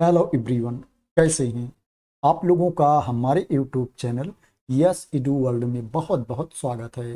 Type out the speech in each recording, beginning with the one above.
Hello everyone, कैसे हैं आप लोगों का हमारे यूट्यूब चैनल यस इडू वर्ल्ड में बहुत बहुत स्वागत है।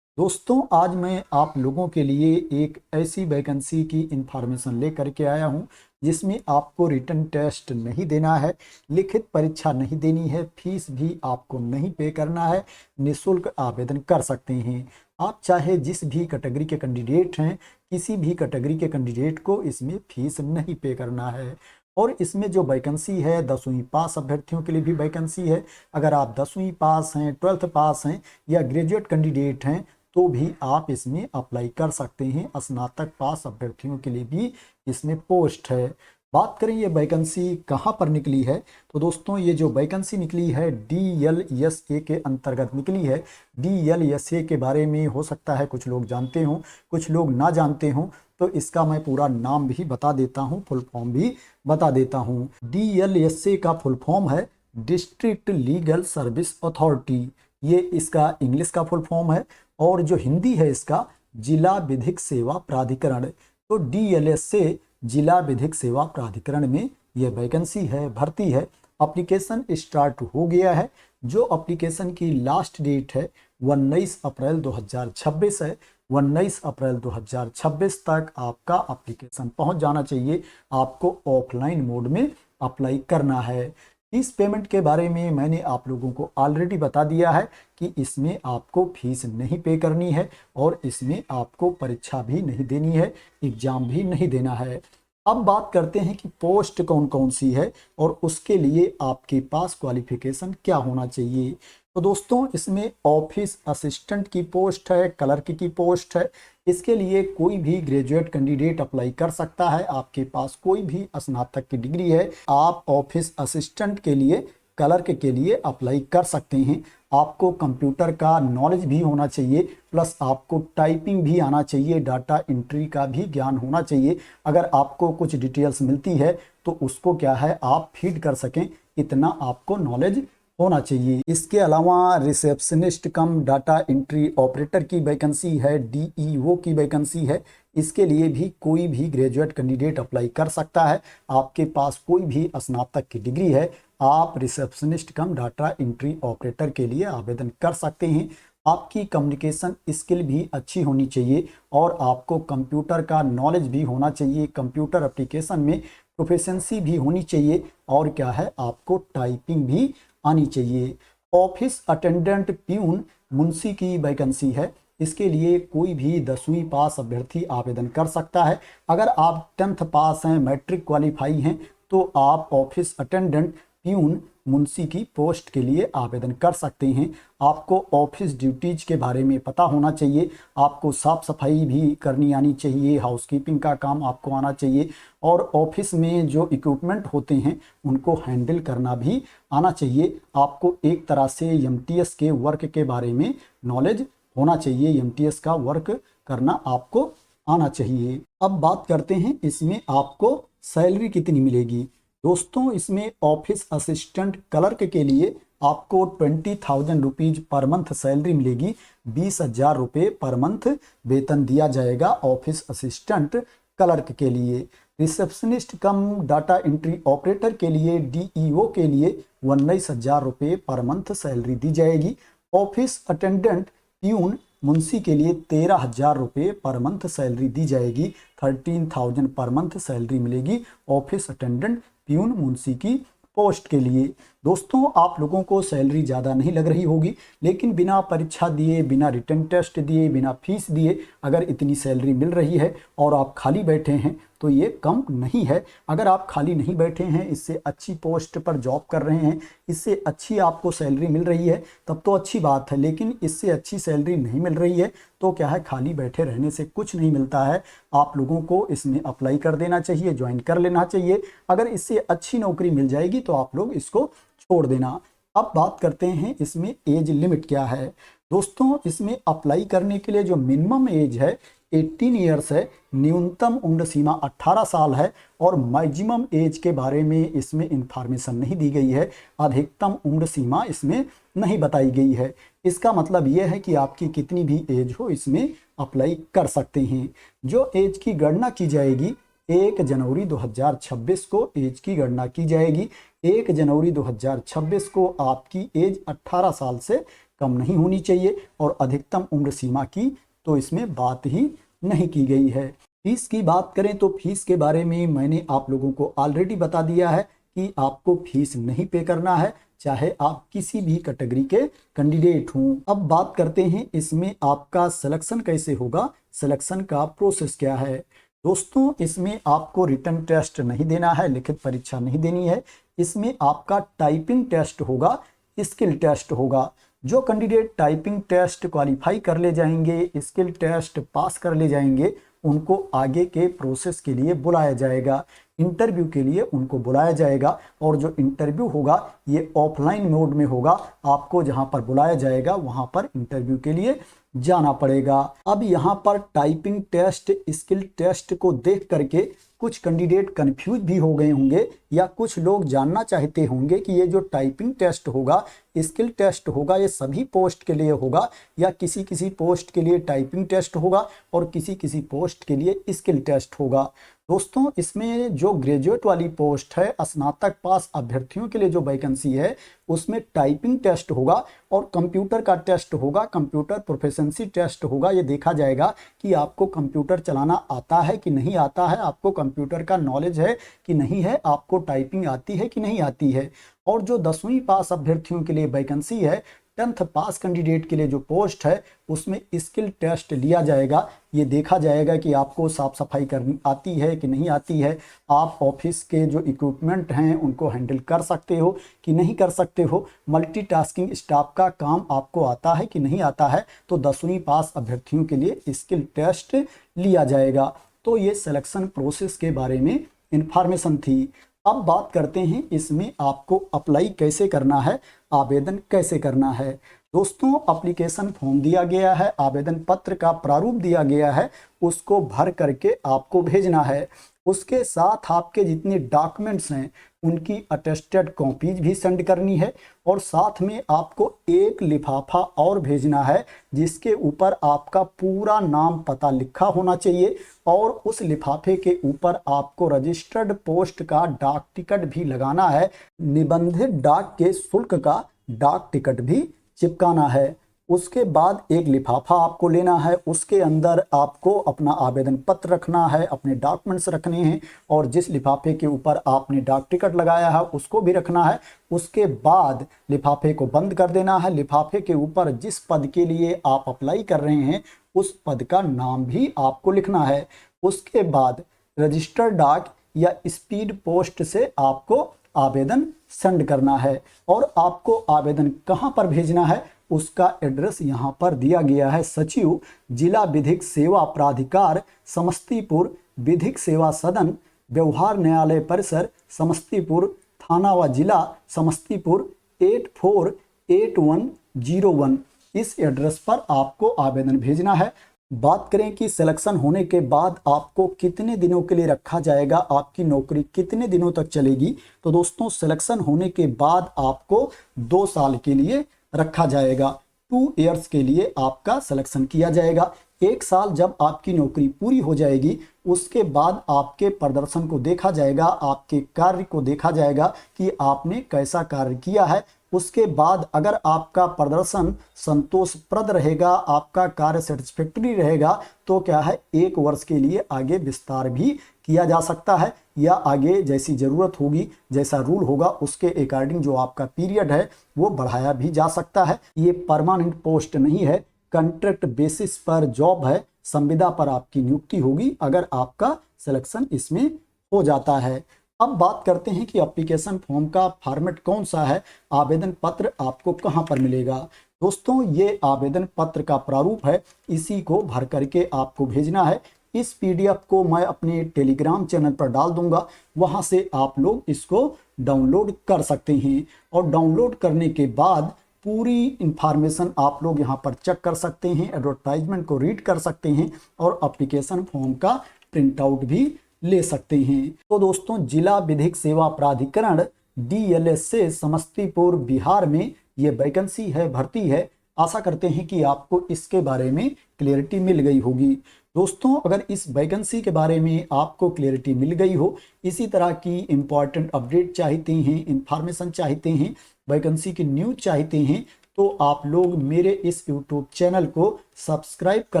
दोस्तों, आज मैं आप लोगों के लिए एक ऐसी वैकेंसी की इंफॉर्मेशन लेकर के आया हूं जिसमें आपको रिटन टेस्ट नहीं देना है, लिखित परीक्षा नहीं देनी है, फीस भी आपको नहीं पे करना है, निःशुल्क आवेदन कर सकते हैं। आप चाहे जिस भी कैटेगरी के कैंडिडेट हैं, किसी भी कैटेगरी के कैंडिडेट को इसमें फीस नहीं पे करना है। और इसमें जो वैकेंसी है 10वीं पास अभ्यर्थियों के लिए भी वैकेंसी है। अगर आप 10वीं पास हैं, 12th पास हैं या ग्रेजुएट कैंडिडेट हैं तो भी आप इसमें अप्लाई कर सकते हैं। स्नातक पास अभ्यर्थियों के लिए भी इसमें पोस्ट है। बात करें ये वैकेंसी कहाँ पर निकली है, तो दोस्तों ये जो वैकेंसी निकली है DLSA के अंतर्गत निकली है। DLSA के बारे में हो सकता है कुछ लोग जानते हों, कुछ लोग ना जानते हों, तो इसका मैं पूरा नाम भी बता देता हूँ, फुल फॉर्म भी बता देता हूँ। DLSA का फुल फॉर्म है डिस्ट्रिक्ट लीगल सर्विस अथॉरिटी, ये इसका इंग्लिश का फुल फॉर्म है। और जो हिंदी है इसका जिला विधिक सेवा प्राधिकरण। तो DLSA जिला विधिक सेवा प्राधिकरण में ये वैकेंसी है, भर्ती है। एप्लीकेशन स्टार्ट हो गया है। जो एप्लीकेशन की लास्ट डेट है 19 अप्रैल 2026 है। 19 अप्रैल 2026 तक आपका एप्लीकेशन पहुंच जाना चाहिए। आपको ऑफलाइन मोड में अप्लाई करना है। इस पेमेंट के बारे में मैंने आप लोगों को ऑलरेडी बता दिया है कि इसमें आपको फीस नहीं पे करनी है और इसमें आपको परीक्षा भी नहीं देनी है, एग्जाम भी नहीं देना है। अब बात करते हैं कि पोस्ट कौन कौन सी है और उसके लिए आपके पास क्वालिफिकेशन क्या होना चाहिए। तो दोस्तों, इसमें ऑफिस असिस्टेंट की पोस्ट है, क्लर्क की पोस्ट है। इसके लिए कोई भी ग्रेजुएट कैंडिडेट अप्लाई कर सकता है। आपके पास कोई भी स्नातक की डिग्री है, आप ऑफिस असिस्टेंट के लिए, क्लर्क के लिए अप्लाई कर सकते हैं। आपको कंप्यूटर का नॉलेज भी होना चाहिए, प्लस आपको टाइपिंग भी आना चाहिए, डाटा एंट्री का भी ज्ञान होना चाहिए। अगर आपको कुछ डिटेल्स मिलती है तो उसको क्या है आप फीड कर सकें, इतना आपको नॉलेज होना चाहिए। इसके अलावा रिसेप्शनिस्ट कम डाटा एंट्री ऑपरेटर की वैकेंसी है, DEO की वैकेंसी है। इसके लिए भी कोई भी ग्रेजुएट कैंडिडेट अप्लाई कर सकता है। आपके पास कोई भी स्नातक की डिग्री है, आप रिसेप्शनिस्ट कम डाटा एंट्री ऑपरेटर के लिए आवेदन कर सकते हैं। आपकी कम्युनिकेशन स्किल भी अच्छी होनी चाहिए और आपको कंप्यूटर का नॉलेज भी होना चाहिए, कंप्यूटर एप्लीकेशन में प्रोफिशिएंसी भी होनी चाहिए। और क्या है, आपको टाइपिंग भी आनी चाहिए। ऑफिस अटेंडेंट प्यून मुंशी की वैकेंसी है। इसके लिए कोई भी 10वीं पास अभ्यर्थी आवेदन कर सकता है। अगर आप 10th पास हैं, मैट्रिक क्वालिफाई हैं, तो आप ऑफिस अटेंडेंट प्यून मुंशी की पोस्ट के लिए आवेदन कर सकते हैं। आपको ऑफिस ड्यूटीज के बारे में पता होना चाहिए। आपको साफ सफाई भी करनी आनी चाहिए, हाउसकीपिंग का काम आपको आना चाहिए और ऑफिस में जो इक्विपमेंट होते हैं उनको हैंडल करना भी आना चाहिए। आपको एक तरह से MTS के वर्क के बारे में नॉलेज होना चाहिए, MTS का वर्क करना आपको आना चाहिए। अब बात करते हैं इसमें आपको सैलरी कितनी मिलेगी। दोस्तों, इसमें ऑफिस असिस्टेंट क्लर्क के लिए आपको 20,000 रुपीज पर मंथ सैलरी मिलेगी। 20,000 रुपये पर मंथ वेतन दिया जाएगा ऑफिस असिस्टेंट क्लर्क के लिए। रिसेप्शनिस्ट कम डाटा एंट्री ऑपरेटर के लिए, DEO के लिए 19,000 रुपये पर मंथ सैलरी दी जाएगी। ऑफिस अटेंडेंट प्यून मुंशी के लिए 13,000 रुपये पर मंथ सैलरी दी जाएगी। 13,000 पर मंथ सैलरी मिलेगी ऑफिस अटेंडेंट प्यून मुंशी की पोस्ट के लिए। दोस्तों, आप लोगों को सैलरी ज़्यादा नहीं लग रही होगी, लेकिन बिना परीक्षा दिए, बिना रिटन टेस्ट दिए, बिना फीस दिए अगर इतनी सैलरी मिल रही है और आप खाली बैठे हैं तो ये कम नहीं है। अगर आप खाली नहीं बैठे हैं, इससे अच्छी पोस्ट पर जॉब कर रहे हैं, इससे अच्छी आपको सैलरी मिल रही है, तब तो अच्छी बात है। लेकिन इससे अच्छी सैलरी नहीं मिल रही है तो क्या है, खाली बैठे रहने से कुछ नहीं मिलता है। आप लोगों को इसमें अप्लाई कर देना चाहिए, ज्वाइन कर लेना चाहिए। अगर इससे अच्छी नौकरी मिल जाएगी तो आप लोग इसको छोड़ देना। अब बात करते हैं इसमें एज लिमिट क्या है। दोस्तों, इसमें अप्लाई करने के लिए जो मिनिमम एज है 18 ईयर्स है, न्यूनतम उम्र सीमा 18 साल है और मैक्सिमम एज के बारे में इसमें इंफॉर्मेशन नहीं दी गई है। अधिकतम उम्र सीमा इसमें नहीं बताई गई है। इसका मतलब यह है कि आपकी कितनी भी एज हो इसमें अप्लाई कर सकते हैं। जो एज की गणना की जाएगी 1 जनवरी 2026 को एज की गणना की जाएगी। 1 जनवरी 2026 को आपकी एज 18 साल से कम नहीं होनी चाहिए और अधिकतम उम्र सीमा की तो इसमें बात ही नहीं की गई है। फीस की बात करें तो फीस के बारे में मैंने आप लोगों को ऑलरेडी बता दिया है कि आपको फीस नहीं पे करना है, चाहे आप किसी भी कैटेगरी के कैंडिडेट हों। अब बात करते हैं इसमें आपका सिलेक्शन कैसे होगा, सिलेक्शन का प्रोसेस क्या है। दोस्तों, इसमें आपको रिटन टेस्ट नहीं देना है, लिखित परीक्षा नहीं देनी है। इसमें आपका टाइपिंग टेस्ट होगा, स्किल टेस्ट होगा। जो कैंडिडेट टाइपिंग टेस्ट क्वालिफाई कर ले जाएंगे, स्किल टेस्ट पास कर ले जाएंगे, उनको आगे के प्रोसेस के लिए बुलाया जाएगा, इंटरव्यू के लिए उनको बुलाया जाएगा। और जो इंटरव्यू होगा ये ऑफलाइन मोड में होगा। आपको जहां पर बुलाया जाएगा वहां पर इंटरव्यू के लिए जाना पड़ेगा। अब यहाँ पर टाइपिंग टेस्ट, स्किल टेस्ट को देख करके कुछ कैंडिडेट कंफ्यूज भी हो गए होंगे या कुछ लोग जानना चाहते होंगे कि ये जो टाइपिंग टेस्ट होगा, स्किल टेस्ट होगा, ये सभी पोस्ट के लिए होगा या किसी किसी पोस्ट के लिए टाइपिंग टेस्ट होगा और किसी किसी पोस्ट के लिए स्किल टेस्ट होगा। दोस्तों, इसमें जो ग्रेजुएट वाली पोस्ट है, स्नातक पास अभ्यर्थियों के लिए जो वैकेंसी है, उसमें टाइपिंग टेस्ट होगा और कंप्यूटर का टेस्ट होगा, कंप्यूटर प्रोफिशिएंसी टेस्ट होगा। ये देखा जाएगा कि आपको कंप्यूटर चलाना आता है कि नहीं आता है, आपको कंप्यूटर का नॉलेज है कि नहीं है, आपको टाइपिंग आती है कि नहीं आती है। और जो 10वीं पास अभ्यर्थियों के लिए वैकेंसी है, 10th पास कैंडिडेट के लिए जो पोस्ट है, उसमें स्किल टेस्ट लिया जाएगा। ये देखा जाएगा कि आपको साफ सफाई करनी आती है कि नहीं आती है, आप ऑफिस के जो इक्विपमेंट हैं उनको हैंडल कर सकते हो कि नहीं कर सकते हो, मल्टीटास्किंग स्टाफ का काम आपको आता है कि नहीं आता है। तो 10वीं पास अभ्यर्थियों के लिए स्किल टेस्ट लिया जाएगा। तो ये सिलेक्शन प्रोसेस के बारे में इंफॉर्मेशन थी। अब बात करते हैं इसमें आपको अप्लाई कैसे करना है, आवेदन कैसे करना है। दोस्तों, एप्लीकेशन फॉर्म दिया गया है, आवेदन पत्र का प्रारूप दिया गया है, उसको भर करके आपको भेजना है। उसके साथ आपके जितने डॉक्यूमेंट्स हैं उनकी अटेस्टेड कॉपीज भी सेंड करनी है और साथ में आपको एक लिफाफा और भेजना है जिसके ऊपर आपका पूरा नाम पता लिखा होना चाहिए और उस लिफाफे के ऊपर आपको रजिस्टर्ड पोस्ट का डाक टिकट भी लगाना है, निबंधित डाक के शुल्क का डाक टिकट भी चिपकाना है। उसके बाद एक लिफाफा आपको लेना है, उसके अंदर आपको अपना आवेदन पत्र रखना है, अपने डॉक्यूमेंट्स रखने हैं और जिस लिफाफे के ऊपर आपने डाक टिकट लगाया है उसको भी रखना है। उसके बाद लिफाफे को बंद कर देना है। लिफाफे के ऊपर जिस पद के लिए आप अप्लाई कर रहे हैं उस पद का नाम भी आपको लिखना है। उसके बाद रजिस्टर्ड डाक या स्पीड पोस्ट से आपको आवेदन सेंड करना है और आपको आवेदन कहाँ पर भेजना है उसका एड्रेस यहाँ पर दिया गया है। सचिव, जिला विधिक सेवा प्राधिकार, समस्तीपुर, विधिक सेवा सदन, व्यवहार न्यायालय परिसर, समस्तीपुर, थाना व जिला समस्तीपुर 848101। इस एड्रेस पर आपको आवेदन भेजना है। बात करें कि सिलेक्शन होने के बाद आपको कितने दिनों के लिए रखा जाएगा, आपकी नौकरी कितने दिनों तक चलेगी। तो दोस्तों, सिलेक्शन होने के बाद आपको 2 साल के लिए रखा जाएगा। 2 इयर्स के लिए आपका सिलेक्शन किया जाएगा। 1 साल जब आपकी नौकरी पूरी हो जाएगी उसके बाद आपके प्रदर्शन को देखा जाएगा, आपके कार्य को देखा जाएगा कि आपने कैसा कार्य किया है। उसके बाद अगर आपका प्रदर्शन संतोषप्रद रहेगा, आपका कार्य सेटिस्फैक्टरी रहेगा, तो क्या है 1 वर्ष के लिए आगे विस्तार भी किया जा सकता है या आगे जैसी ज़रूरत होगी, जैसा रूल होगा उसके अकॉर्डिंग जो आपका पीरियड है वो बढ़ाया भी जा सकता है। ये परमानेंट पोस्ट नहीं है, कॉन्ट्रैक्ट बेसिस पर जॉब है, संविदा पर आपकी नियुक्ति होगी अगर आपका सिलेक्शन इसमें हो जाता है। अब बात करते हैं कि एप्लीकेशन फॉर्म का फॉर्मेट कौन सा है, आवेदन पत्र आपको कहां पर मिलेगा। दोस्तों, ये आवेदन पत्र का प्रारूप है, इसी को भर करके आपको भेजना है। इस पीडीएफ को मैं अपने टेलीग्राम चैनल पर डाल दूंगा, वहां से आप लोग इसको डाउनलोड कर सकते हैं और डाउनलोड करने के बाद पूरी इंफॉर्मेशन आप लोग यहाँ पर चेक कर सकते हैं, एडवर्टाइजमेंट को रीड कर सकते हैं और एप्लीकेशन फॉर्म का प्रिंट आउट भी ले सकते हैं। तो दोस्तों, जिला विधिक सेवा प्राधिकरण DLS से समस्तीपुर बिहार में ये वैकेंसी है, भर्ती है। आशा करते हैं कि आपको इसके बारे में क्लियरिटी मिल गई होगी। दोस्तों अगर इस वैकेंसी के बारे में आपको क्लैरिटी मिल गई हो, इसी तरह की इंपॉर्टेंट अपडेट चाहते हैं, इंफॉर्मेशन चाहते हैं, वैकेंसी की न्यूज चाहते हैं, तो आप लोग मेरे इस यूट्यूब चैनल को सब्सक्राइब कर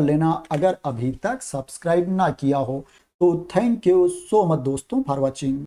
लेना अगर अभी तक सब्सक्राइब ना किया हो। तो थैंक यू सो मच दोस्तों फॉर वॉचिंग।